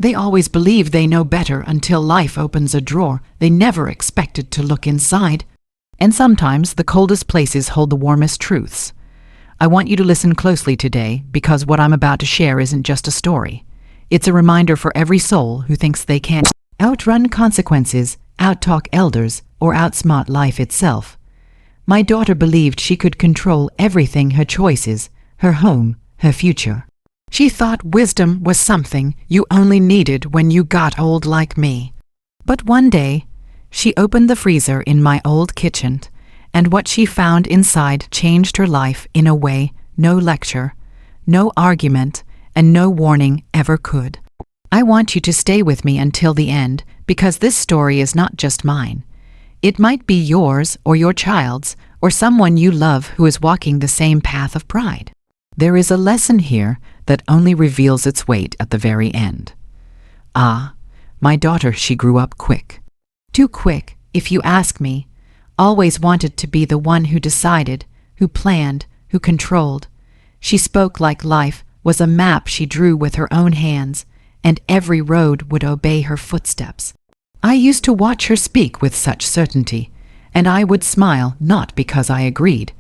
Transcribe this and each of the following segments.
They always believe they know better until life opens a drawer they never expected to look inside. And sometimes the coldest places hold the warmest truths. I want you to listen closely today, because what I'm about to share isn't just a story. It's a reminder for every soul who thinks they can outrun consequences, outtalk elders, or outsmart life itself. My daughter believed she could control everything: her choices, her home, her future. She thought wisdom was something you only needed when you got old like me. But one day, she opened the freezer in my old kitchen, and what she found inside changed her life in a way no lecture, no argument, and no warning ever could. I want you to stay with me until the end, because this story is not just mine. It might be yours or your child's or someone you love who is walking the same path of pride. There is a lesson here that only reveals its weight at the very end. Ah, my daughter, she grew up quick. Too quick, if you ask me. Always wanted to be the one who decided, who planned, who controlled. She spoke like life was a map she drew with her own hands, and every road would obey her footsteps. I used to watch her speak with such certainty, and I would smile, not because I agreed,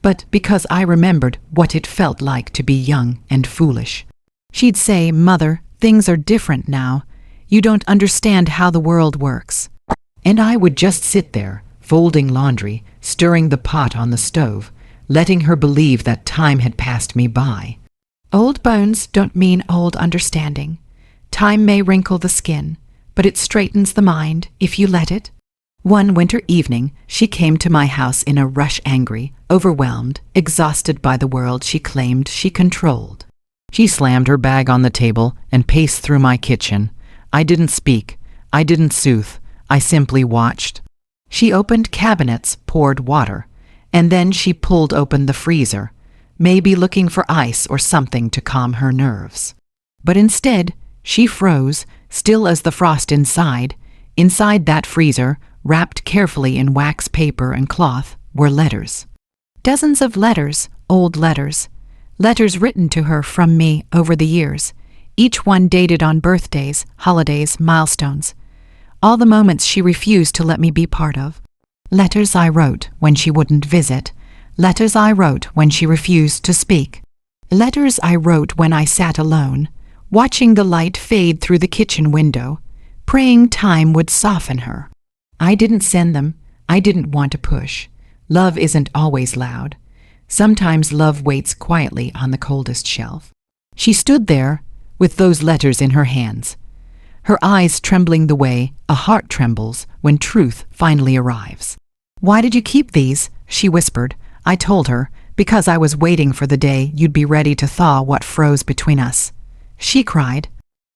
but because I remembered what it felt like to be young and foolish. She'd say, "Mother, things are different now. You don't understand how the world works." And I would just sit there, folding laundry, stirring the pot on the stove, letting her believe that time had passed me by. Old bones don't mean old understanding. Time may wrinkle the skin, but it straightens the mind if you let it. One winter evening, she came to my house in a rush, angry, overwhelmed, exhausted by the world she claimed she controlled. She slammed her bag on the table and paced through my kitchen. I didn't speak. I didn't soothe. I simply watched. She opened cabinets, poured water, and then she pulled open the freezer, maybe looking for ice or something to calm her nerves. But instead, she froze, still as the frost inside. Inside that freezer, wrapped carefully in wax paper and cloth, were letters. Dozens of letters, old letters. Letters written to her from me over the years, each one dated on birthdays, holidays, milestones. All the moments she refused to let me be part of. Letters I wrote when she wouldn't visit. Letters I wrote when she refused to speak. Letters I wrote when I sat alone, watching the light fade through the kitchen window, praying time would soften her. I didn't send them. I didn't want to push. Love isn't always loud. Sometimes love waits quietly on the coldest shelf. She stood there with those letters in her hands, her eyes trembling the way a heart trembles when truth finally arrives. "Why did you keep these?" she whispered. I told her, "Because I was waiting for the day you'd be ready to thaw what froze between us." She cried,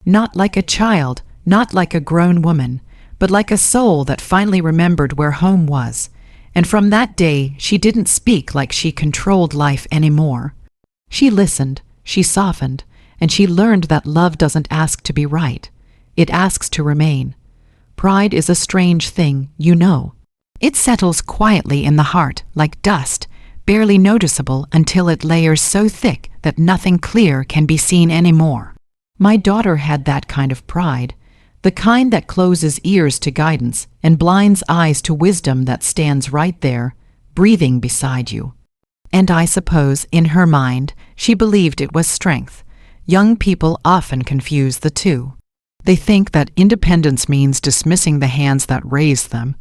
not like a child, not like a grown woman, but like a soul that finally remembered where home was. And from that day, she didn't speak like she controlled life anymore. She listened, she softened, and she learned that love doesn't ask to be right. It asks to remain. Pride is a strange thing, you know. It settles quietly in the heart like dust, barely noticeable until it layers so thick that nothing clear can be seen anymore. My daughter had that kind of pride, the kind that closes ears to guidance and blinds eyes to wisdom that stands right there, breathing beside you. And I suppose, in her mind, she believed it was strength. Young people often confuse the two. They think that independence means dismissing the hands that raised them,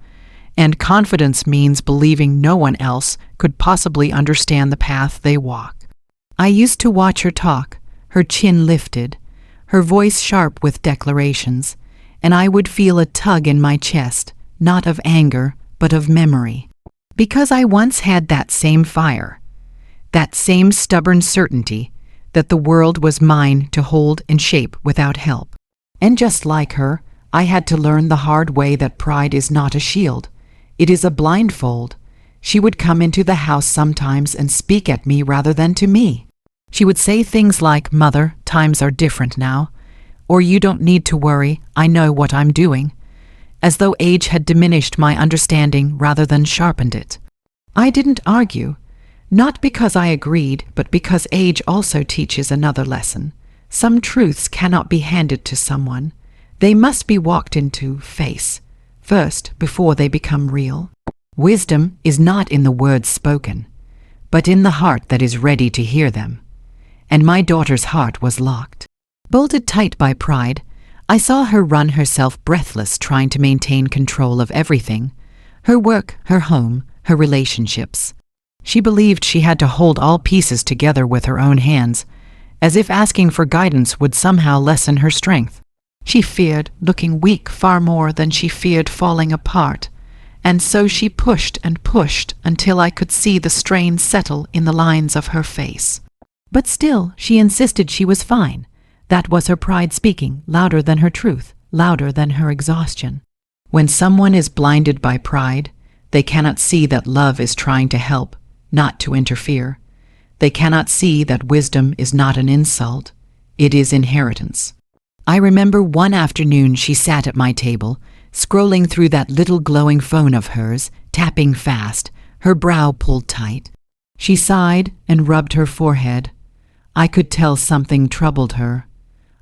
and confidence means believing no one else could possibly understand the path they walk. I used to watch her talk, her chin lifted, her voice sharp with declarations, and I would feel a tug in my chest, not of anger, but of memory. Because I once had that same fire, that same stubborn certainty that the world was mine to hold and shape without help. And just like her, I had to learn the hard way that pride is not a shield. It is a blindfold. She would come into the house sometimes and speak at me rather than to me. She would say things like, "Mother, times are different now," or "You don't need to worry, I know what I'm doing," as though age had diminished my understanding rather than sharpened it. I didn't argue, not because I agreed, but because age also teaches another lesson. Some truths cannot be handed to someone. They must be walked into face first before they become real. Wisdom is not in the words spoken, but in the heart that is ready to hear them. And my daughter's heart was locked. Bolted tight by pride, I saw her run herself breathless trying to maintain control of everything: her work, her home, her relationships. She believed she had to hold all pieces together with her own hands, as if asking for guidance would somehow lessen her strength. She feared looking weak far more than she feared falling apart, and so she pushed and pushed until I could see the strain settle in the lines of her face. But still, she insisted she was fine. That was her pride speaking, louder than her truth, louder than her exhaustion. When someone is blinded by pride, they cannot see that love is trying to help, not to interfere. They cannot see that wisdom is not an insult, it is inheritance. I remember one afternoon she sat at my table, scrolling through that little glowing phone of hers, tapping fast, her brow pulled tight. She sighed and rubbed her forehead. I could tell something troubled her.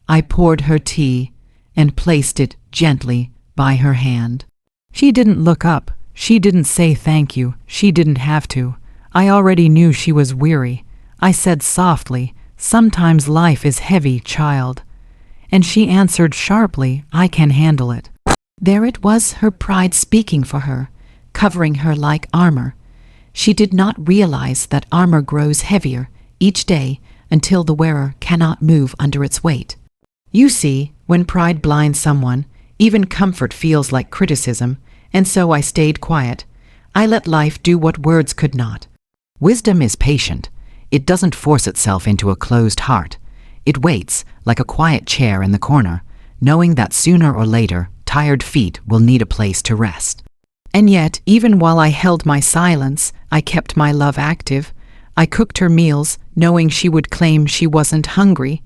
I poured her tea and placed it gently by her hand. She didn't look up. She didn't say thank you. She didn't have to. I already knew she was weary. I said softly, "Sometimes life is heavy, child." And she answered sharply, "I can handle it." There it was, her pride speaking for her, covering her like armor. She did not realize that armor grows heavier each day until the wearer cannot move under its weight. You see, when pride blinds someone, even comfort feels like criticism, and so I stayed quiet. I let life do what words could not. Wisdom is patient. It doesn't force itself into a closed heart. It waits, like a quiet chair in the corner, knowing that sooner or later, tired feet will need a place to rest. And yet, even while I held my silence, I kept my love active. I cooked her meals, knowing she would claim she wasn't hungry.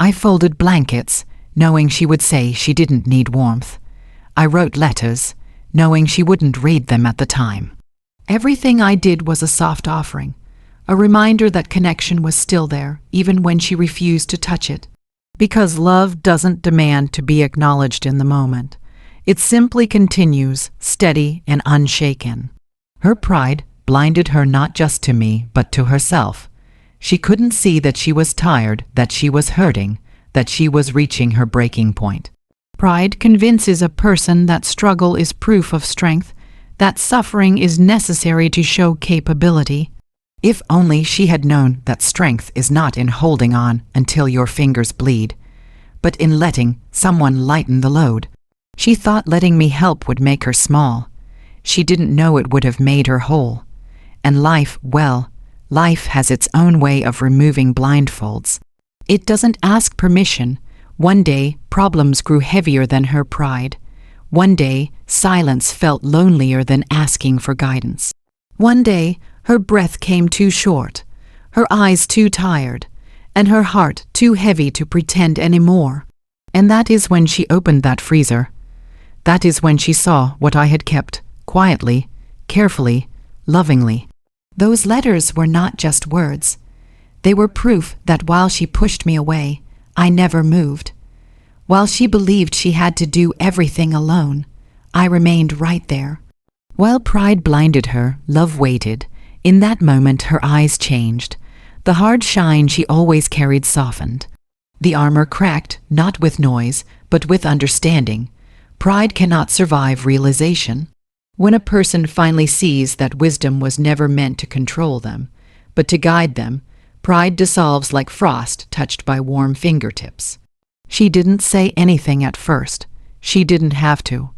I folded blankets, knowing she would say she didn't need warmth. I wrote letters, knowing she wouldn't read them at the time. Everything I did was a soft offering, a reminder that connection was still there, even when she refused to touch it. Because love doesn't demand to be acknowledged in the moment. It simply continues, steady and unshaken. Her pride blinded her not just to me, but to herself. She couldn't see that she was tired, that she was hurting, that she was reaching her breaking point. Pride convinces a person that struggle is proof of strength, that suffering is necessary to show capability. If only she had known that strength is not in holding on until your fingers bleed, but in letting someone lighten the load. She thought letting me help would make her small. She didn't know it would have made her whole. And life, well, life has its own way of removing blindfolds. It doesn't ask permission. One day, problems grew heavier than her pride. One day, silence felt lonelier than asking for guidance. One day, her breath came too short, her eyes too tired, and her heart too heavy to pretend anymore. And that is when she opened that freezer. That is when she saw what I had kept, quietly, carefully, lovingly. Those letters were not just words. They were proof that while she pushed me away, I never moved. While she believed she had to do everything alone, I remained right there. While pride blinded her, love waited. In that moment her eyes changed. The hard shine she always carried softened. The armor cracked, not with noise, but with understanding. Pride cannot survive realization. When a person finally sees that wisdom was never meant to control them, but to guide them, pride dissolves like frost touched by warm fingertips. She didn't say anything at first. She didn't have to.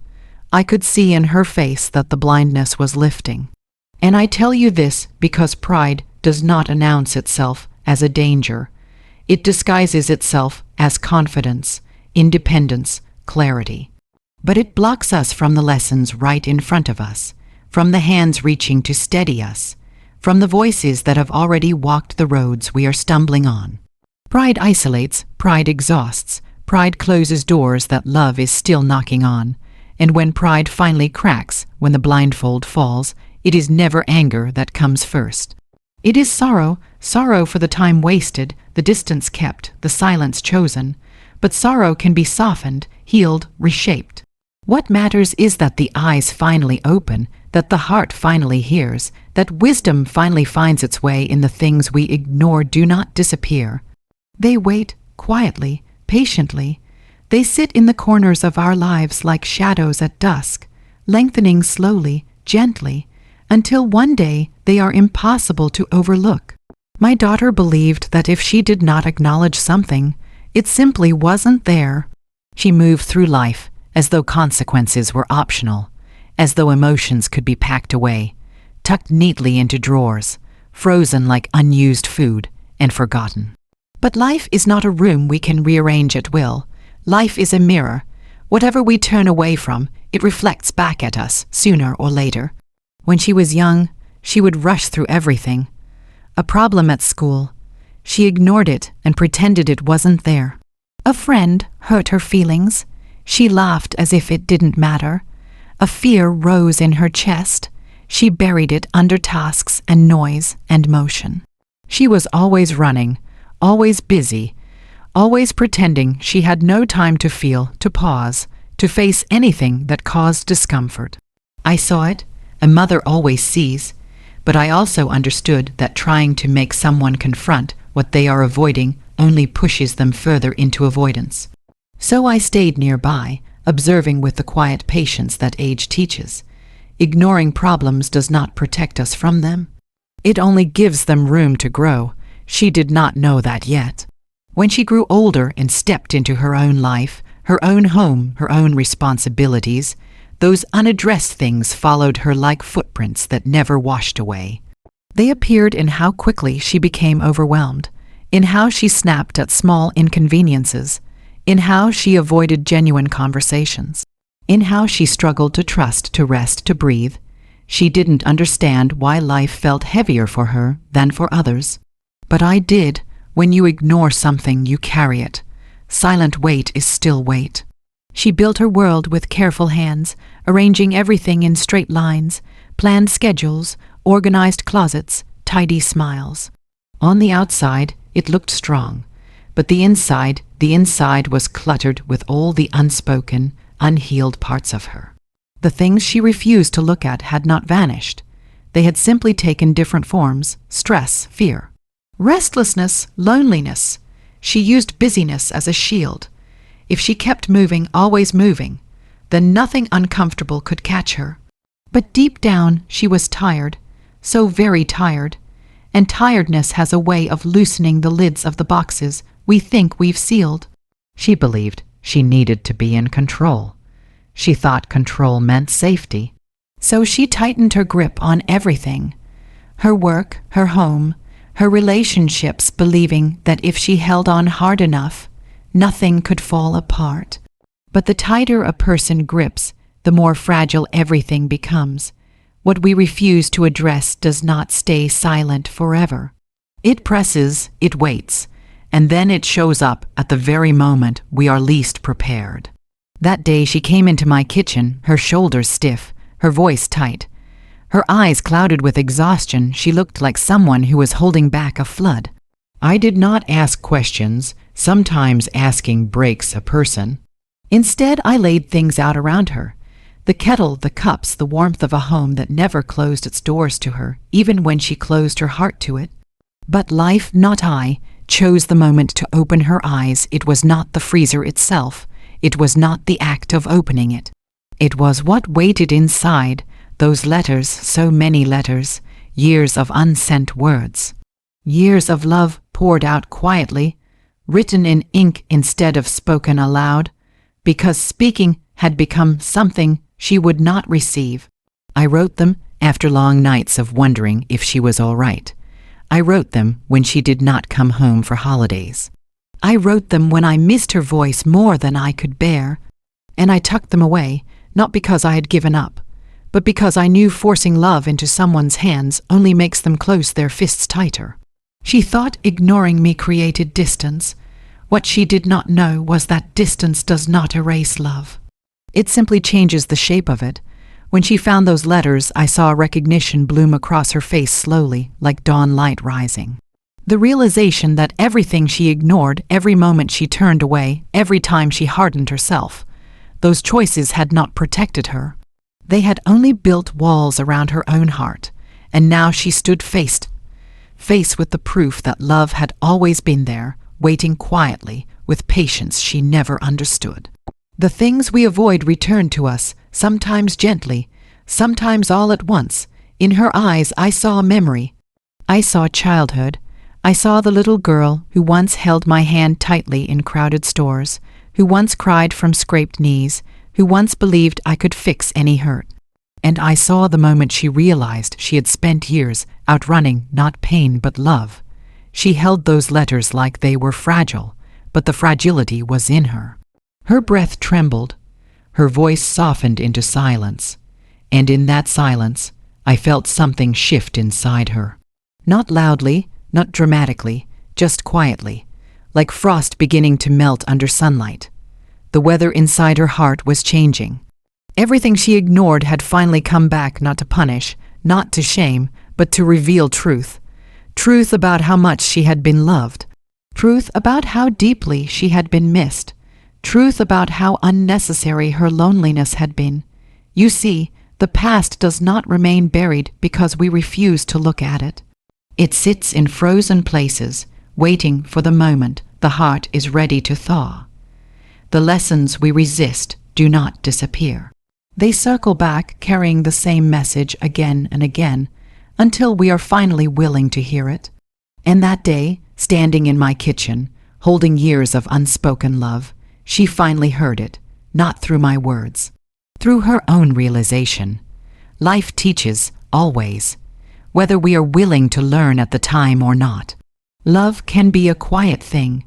I could see in her face that the blindness was lifting. And I tell you this because pride does not announce itself as a danger. It disguises itself as confidence, independence, clarity. But it blocks us from the lessons right in front of us, from the hands reaching to steady us, from the voices that have already walked the roads we are stumbling on. Pride isolates, pride exhausts, pride closes doors that love is still knocking on. And when pride finally cracks, when the blindfold falls, it is never anger that comes first. It is sorrow, sorrow for the time wasted, the distance kept, the silence chosen, but sorrow can be softened, healed, reshaped. What matters is that the eyes finally open, that the heart finally hears, that wisdom finally finds its way in the things we ignore do not disappear. They wait, quietly, patiently. They sit in the corners of our lives like shadows at dusk, lengthening slowly, gently, until one day they are impossible to overlook. My daughter believed that if she did not acknowledge something, it simply wasn't there. She moved through life as though consequences were optional, as though emotions could be packed away, tucked neatly into drawers, frozen like unused food, and forgotten. But life is not a room we can rearrange at will. Life is a mirror. Whatever we turn away from, it reflects back at us sooner or later. When she was young, she would rush through everything. A problem at school. She ignored it and pretended it wasn't there. A friend hurt her feelings. She laughed as if it didn't matter. A fear rose in her chest. She buried it under tasks and noise and motion. She was always running, always busy, always pretending she had no time to feel, to pause, to face anything that caused discomfort. I saw it. A mother always sees. But I also understood that trying to make someone confront what they are avoiding only pushes them further into avoidance. So I stayed nearby, observing with the quiet patience that age teaches. Ignoring problems does not protect us from them. It only gives them room to grow. She did not know that yet. When she grew older and stepped into her own life, her own home, her own responsibilities, those unaddressed things followed her like footprints that never washed away. They appeared in how quickly she became overwhelmed, in how she snapped at small inconveniences, in how she avoided genuine conversations, in how she struggled to trust, to rest, to breathe. She didn't understand why life felt heavier for her than for others. But I did. When you ignore something, you carry it. Silent weight is still weight. She built her world with careful hands, arranging everything in straight lines, planned schedules, organized closets, tidy smiles. On the outside, it looked strong, but the inside was cluttered with all the unspoken, unhealed parts of her. The things she refused to look at had not vanished. They had simply taken different forms: stress, fear, restlessness, loneliness. She used busyness as a shield. If she kept moving, always moving, then nothing uncomfortable could catch her. But deep down, she was tired, so very tired, and tiredness has a way of loosening the lids of the boxes we think we've sealed. She believed she needed to be in control. She thought control meant safety. So she tightened her grip on everything: her work, her home, her relationships, believing that if she held on hard enough, nothing could fall apart. But the tighter a person grips, the more fragile everything becomes. What we refuse to address does not stay silent forever. It presses, it waits, and then it shows up at the very moment we are least prepared. That day she came into my kitchen, her shoulders stiff, her voice tight. Her eyes clouded with exhaustion. She looked like someone who was holding back a flood. I did not ask questions. Sometimes asking breaks a person. Instead, I laid things out around her. The kettle, the cups, the warmth of a home that never closed its doors to her, even when she closed her heart to it. But life, not I, chose the moment to open her eyes. It was not the freezer itself. It was not the act of opening it. It was what waited inside, those letters, so many letters, years of unsent words. Years of love poured out quietly, written in ink instead of spoken aloud, because speaking had become something she would not receive. I wrote them after long nights of wondering if she was all right. I wrote them when she did not come home for holidays. I wrote them when I missed her voice more than I could bear, and I tucked them away, not because I had given up, but because I knew forcing love into someone's hands only makes them close their fists tighter. She thought ignoring me created distance. What she did not know was that distance does not erase love. It simply changes the shape of it. When she found those letters, I saw recognition bloom across her face slowly, like dawn light rising. The realization that everything she ignored, every moment she turned away, every time she hardened herself, those choices had not protected her. They had only built walls around her own heart, and now she stood face with the proof that love had always been there, waiting quietly, with patience she never understood. The things we avoid return to us, sometimes gently, sometimes all at once. In her eyes I saw a memory. I saw childhood. I saw the little girl who once held my hand tightly in crowded stores, who once cried from scraped knees, who once believed I could fix any hurt. And I saw the moment she realized she had spent years outrunning not pain but love. She held those letters like they were fragile, but the fragility was in her. Her breath trembled, her voice softened into silence, and in that silence I felt something shift inside her. Not loudly, not dramatically, just quietly, like frost beginning to melt under sunlight. The weather inside her heart was changing. Everything she ignored had finally come back, not to punish, not to shame, but to reveal truth. Truth about how much she had been loved. Truth about how deeply she had been missed. Truth about how unnecessary her loneliness had been. You see, the past does not remain buried because we refuse to look at it. It sits in frozen places, waiting for the moment the heart is ready to thaw. The lessons we resist do not disappear. They circle back, carrying the same message again and again, until we are finally willing to hear it. And that day, standing in my kitchen, holding years of unspoken love, she finally heard it, not through my words, through her own realization. Life teaches, always, whether we are willing to learn at the time or not. Love can be a quiet thing.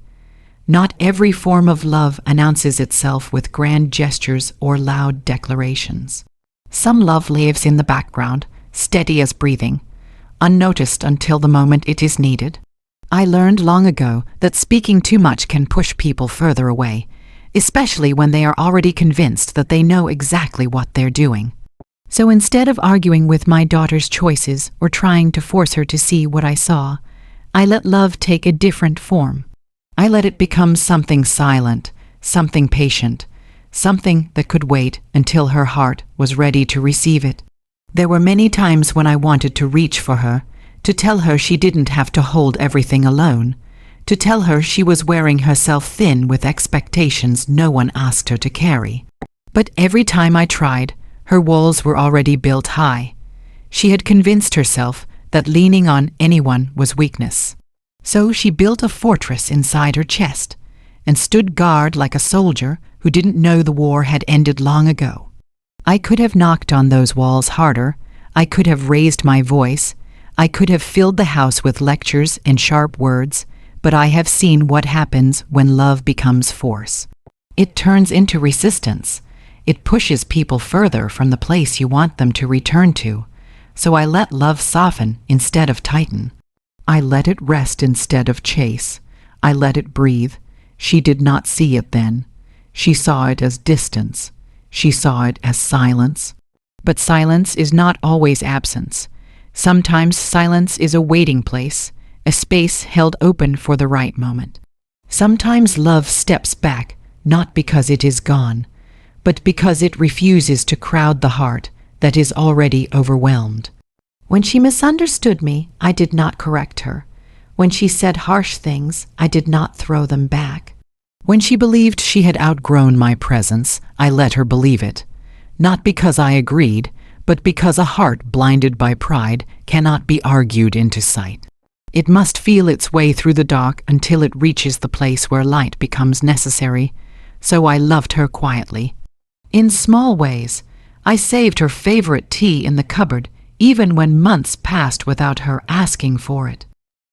Not every form of love announces itself with grand gestures or loud declarations. Some love lives in the background, steady as breathing, unnoticed until the moment it is needed. I learned long ago that speaking too much can push people further away, especially when they are already convinced that they know exactly what they're doing. So instead of arguing with my daughter's choices or trying to force her to see what I saw, I let love take a different form. I let it become something silent, something patient, something that could wait until her heart was ready to receive it. There were many times when I wanted to reach for her, to tell her she didn't have to hold everything alone, to tell her she was wearing herself thin with expectations no one asked her to carry. But every time I tried, her walls were already built high. She had convinced herself that leaning on anyone was weakness. So she built a fortress inside her chest and stood guard like a soldier who didn't know the war had ended long ago. I could have knocked on those walls harder. I could have raised my voice. I could have filled the house with lectures and sharp words, but I have seen what happens when love becomes force. It turns into resistance. It pushes people further from the place you want them to return to. So I let love soften instead of tighten. I let it rest instead of chase. I let it breathe. She did not see it then. She saw it as distance. She saw it as silence. But silence is not always absence. Sometimes silence is a waiting place, a space held open for the right moment. Sometimes love steps back, not because it is gone, but because it refuses to crowd the heart that is already overwhelmed. When she misunderstood me, I did not correct her. When she said harsh things, I did not throw them back. When she believed she had outgrown my presence, I let her believe it. Not because I agreed, but because a heart blinded by pride cannot be argued into sight. It must feel its way through the dark until it reaches the place where light becomes necessary. So I loved her quietly. In small ways, I saved her favorite tea in the cupboard, even when months passed without her asking for it.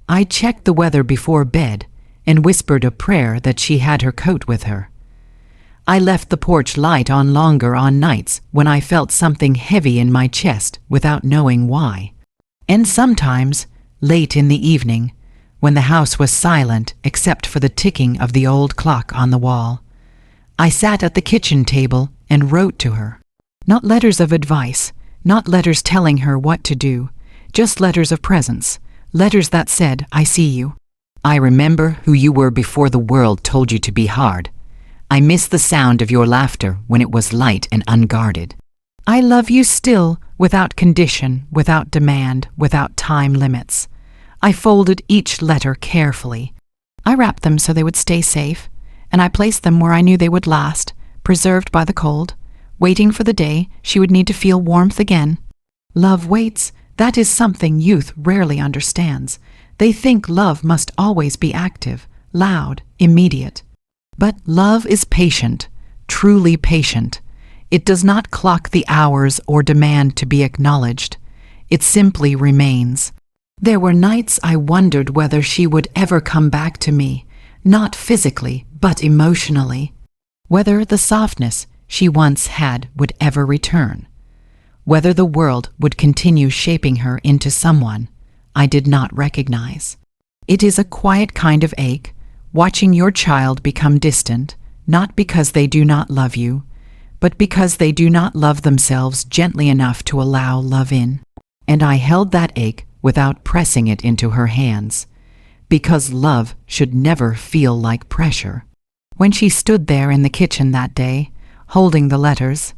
I checked the weather before bed and whispered a prayer that she had her coat with her. I left the porch light on longer on nights when I felt something heavy in my chest without knowing why. And sometimes, late in the evening, when the house was silent except for the ticking of the old clock on the wall, I sat at the kitchen table and wrote to her. Not letters of advice, not letters telling her what to do, just letters of presence, letters that said, "I see you. I remember who you were before the world told you to be hard. I miss the sound of your laughter when it was light and unguarded. I love you still, without condition, without demand, without time limits. I folded each letter carefully. I wrapped them so they would stay safe, and I placed them where I knew they would last, preserved by the cold, waiting for the day she would need to feel warmth again. Love waits. That is something youth rarely understands. They think love must always be active, loud, immediate. But love is patient, truly patient. It does not clock the hours or demand to be acknowledged. It simply remains. There were nights I wondered whether she would ever come back to me, not physically, but emotionally. Whether the softness she once had would ever return. Whether the world would continue shaping her into someone I did not recognize. It is a quiet kind of ache, watching your child become distant, not because they do not love you, but because they do not love themselves gently enough to allow love in. And I held that ache without pressing it into her hands, because love should never feel like pressure. When she stood there in the kitchen that day, holding the letters,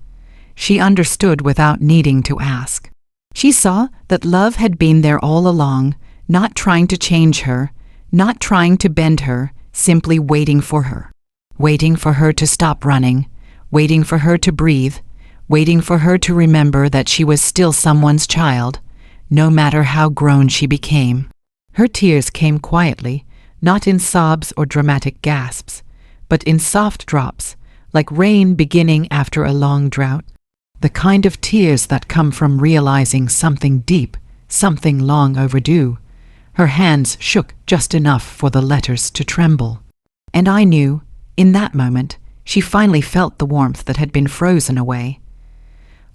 she understood without needing to ask. She saw that love had been there all along, not trying to change her, not trying to bend her, simply waiting for her. Waiting for her to stop running, waiting for her to breathe, waiting for her to remember that she was still someone's child, no matter how grown she became. Her tears came quietly, not in sobs or dramatic gasps, but in soft drops, like rain beginning after a long drought. The kind of tears that come from realizing something deep, something long overdue. Her hands shook just enough for the letters to tremble. And I knew, in that moment, she finally felt the warmth that had been frozen away.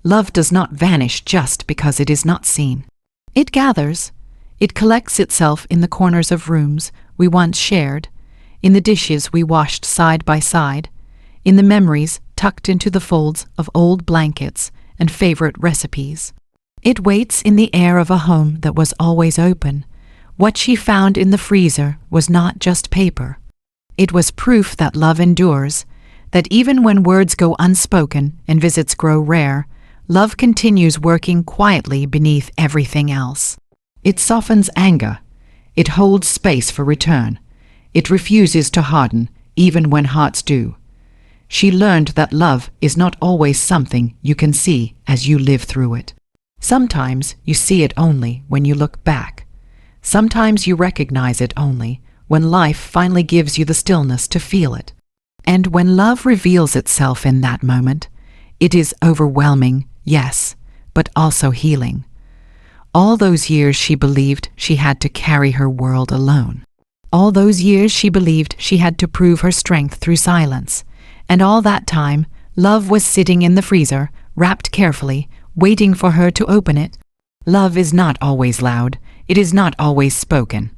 Love does not vanish just because it is not seen. It gathers. It collects itself in the corners of rooms we once shared, in the dishes we washed side by side, in the memories tucked into the folds of old blankets and favorite recipes. It waits in the air of a home that was always open. What she found in the freezer was not just paper. It was proof that love endures, that even when words go unspoken and visits grow rare, love continues working quietly beneath everything else. It softens anger. It holds space for return. It refuses to harden, even when hearts do. She learned that love is not always something you can see as you live through it. Sometimes you see it only when you look back. Sometimes you recognize it only when life finally gives you the stillness to feel it. And when love reveals itself in that moment, it is overwhelming, yes, but also healing. All those years she believed she had to carry her world alone. All those years she believed she had to prove her strength through silence. And all that time, love was sitting in the freezer, wrapped carefully, waiting for her to open it. Love is not always loud. It is not always spoken.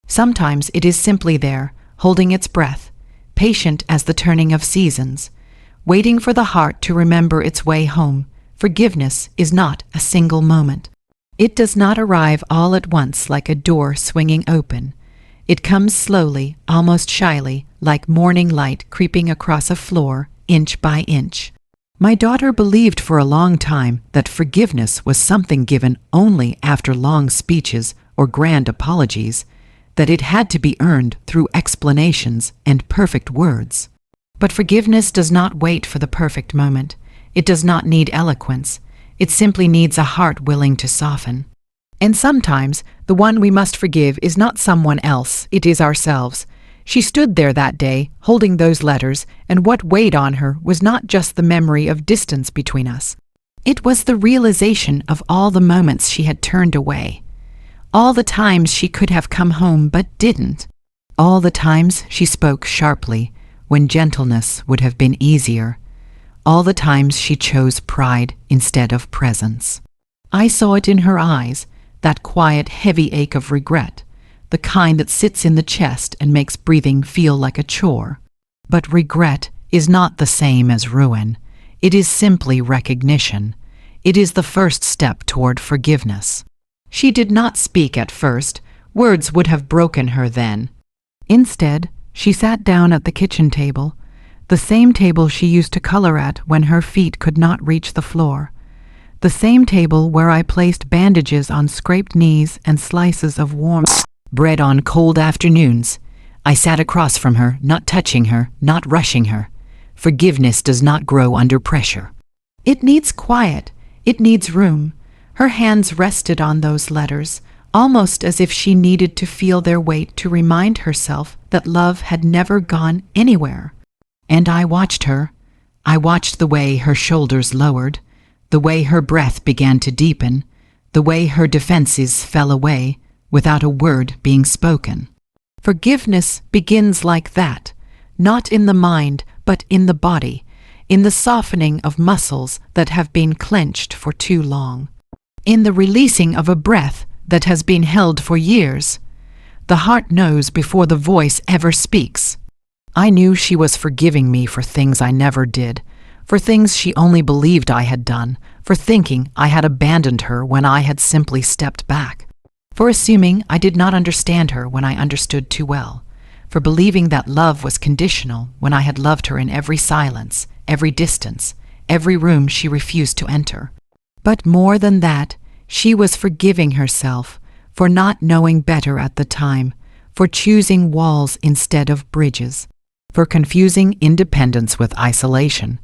Sometimes it is simply there, holding its breath, patient as the turning of seasons, waiting for the heart to remember its way home. Forgiveness is not a single moment. It does not arrive all at once like a door swinging open. It comes slowly, almost shyly, like morning light creeping across a floor, inch by inch. My daughter believed for a long time that forgiveness was something given only after long speeches or grand apologies, that it had to be earned through explanations and perfect words. But forgiveness does not wait for the perfect moment. It does not need eloquence. It simply needs a heart willing to soften. And sometimes the one we must forgive is not someone else, it is ourselves. She stood there that day, holding those letters, and what weighed on her was not just the memory of distance between us. It was the realization of all the moments she had turned away. All the times she could have come home but didn't. All the times she spoke sharply, when gentleness would have been easier. All the times she chose pride instead of presence. I saw it in her eyes, that quiet, heavy ache of regret, the kind that sits in the chest and makes breathing feel like a chore. But regret is not the same as ruin. It is simply recognition. It is the first step toward forgiveness. She did not speak at first. Words would have broken her then. Instead, she sat down at the kitchen table, the same table she used to color at when her feet could not reach the floor, the same table where I placed bandages on scraped knees and slices of warm bread on cold afternoons. I sat across from her, not touching her, not rushing her. Forgiveness does not grow under pressure. It needs quiet. It needs room. Her hands rested on those letters, almost as if she needed to feel their weight to remind herself that love had never gone anywhere. And I watched her. I watched the way her shoulders lowered, the way her breath began to deepen, the way her defenses fell away without a word being spoken. Forgiveness begins like that, not in the mind, but in the body, in the softening of muscles that have been clenched for too long, in the releasing of a breath that has been held for years. The heart knows before the voice ever speaks. I knew she was forgiving me for things I never did, for things she only believed I had done, for thinking I had abandoned her when I had simply stepped back, for assuming I did not understand her when I understood too well, for believing that love was conditional when I had loved her in every silence, every distance, every room she refused to enter. But more than that, she was forgiving herself for not knowing better at the time, for choosing walls instead of bridges, for confusing independence with isolation,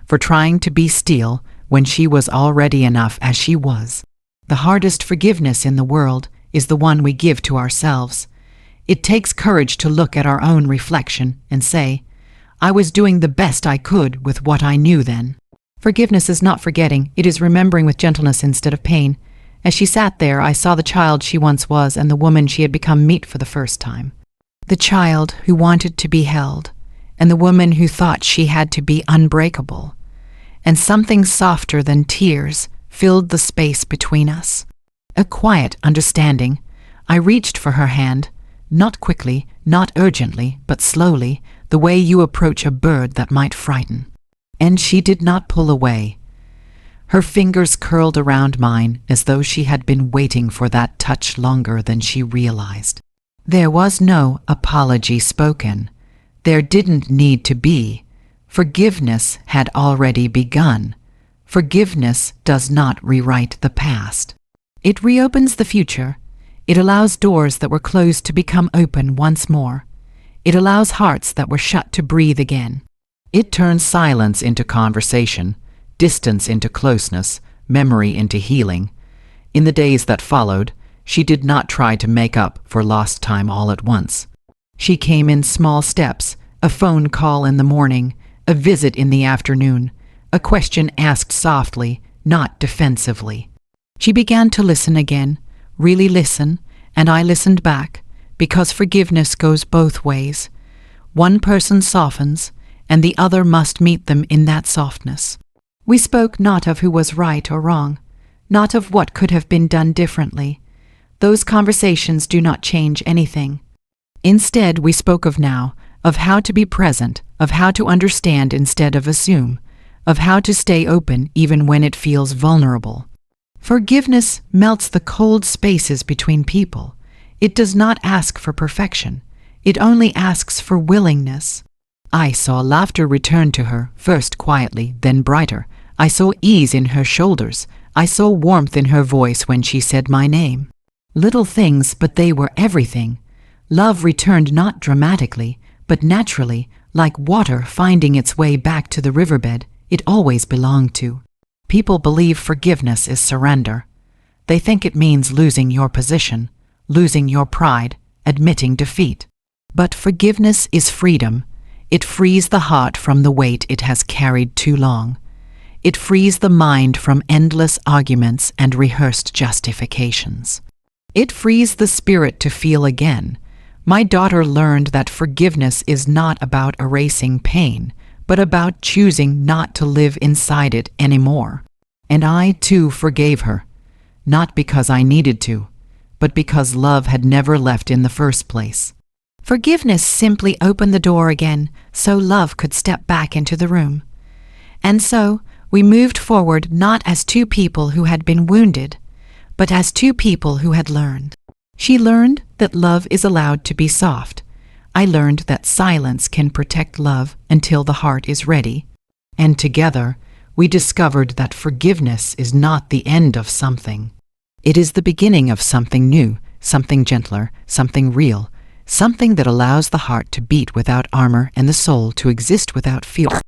for trying to be still when she was already enough as she was. The hardest forgiveness in the world is the one we give to ourselves. It takes courage to look at our own reflection and say, I was doing the best I could with what I knew then. Forgiveness is not forgetting, it is remembering with gentleness instead of pain. As she sat there, I saw the child she once was and the woman she had become meet for the first time. The child who wanted to be held, and the woman who thought she had to be unbreakable. And something softer than tears filled the space between us. A quiet understanding. I reached for her hand, not quickly, not urgently, but slowly, the way you approach a bird that might frighten. And she did not pull away. Her fingers curled around mine as though she had been waiting for that touch longer than she realized. There was no apology spoken. There didn't need to be. Forgiveness had already begun. Forgiveness does not rewrite the past. It reopens the future. It allows doors that were closed to become open once more. It allows hearts that were shut to breathe again. It turns silence into conversation, distance into closeness, memory into healing. In the days that followed, she did not try to make up for lost time all at once. She came in small steps, a phone call in the morning, a visit in the afternoon, a question asked softly, not defensively. She began to listen again, really listen, and I listened back, because forgiveness goes both ways. One person softens, and the other must meet them in that softness. We spoke not of who was right or wrong, not of what could have been done differently. Those conversations do not change anything. Instead, we spoke of now, of how to be present, of how to understand instead of assume, of how to stay open even when it feels vulnerable. Forgiveness melts the cold spaces between people. It does not ask for perfection. It only asks for willingness. I saw laughter return to her, first quietly, then brighter. I saw ease in her shoulders. I saw warmth in her voice when she said my name. Little things, but they were everything. Love returned not dramatically, but naturally, like water finding its way back to the riverbed it always belonged to. People believe forgiveness is surrender. They think it means losing your position, losing your pride, admitting defeat. But forgiveness is freedom. It frees the heart from the weight it has carried too long. It frees the mind from endless arguments and rehearsed justifications. It frees the spirit to feel again. My daughter learned that forgiveness is not about erasing pain, but about choosing not to live inside it anymore. And I, too, forgave her, not because I needed to, but because love had never left in the first place. Forgiveness simply opened the door again so love could step back into the room. And so we moved forward not as two people who had been wounded, but as two people who had learned. She learned that love is allowed to be soft. I learned that silence can protect love until the heart is ready. And together, we discovered that forgiveness is not the end of something. It is the beginning of something new, something gentler, something real, something that allows the heart to beat without armor and the soul to exist without fear.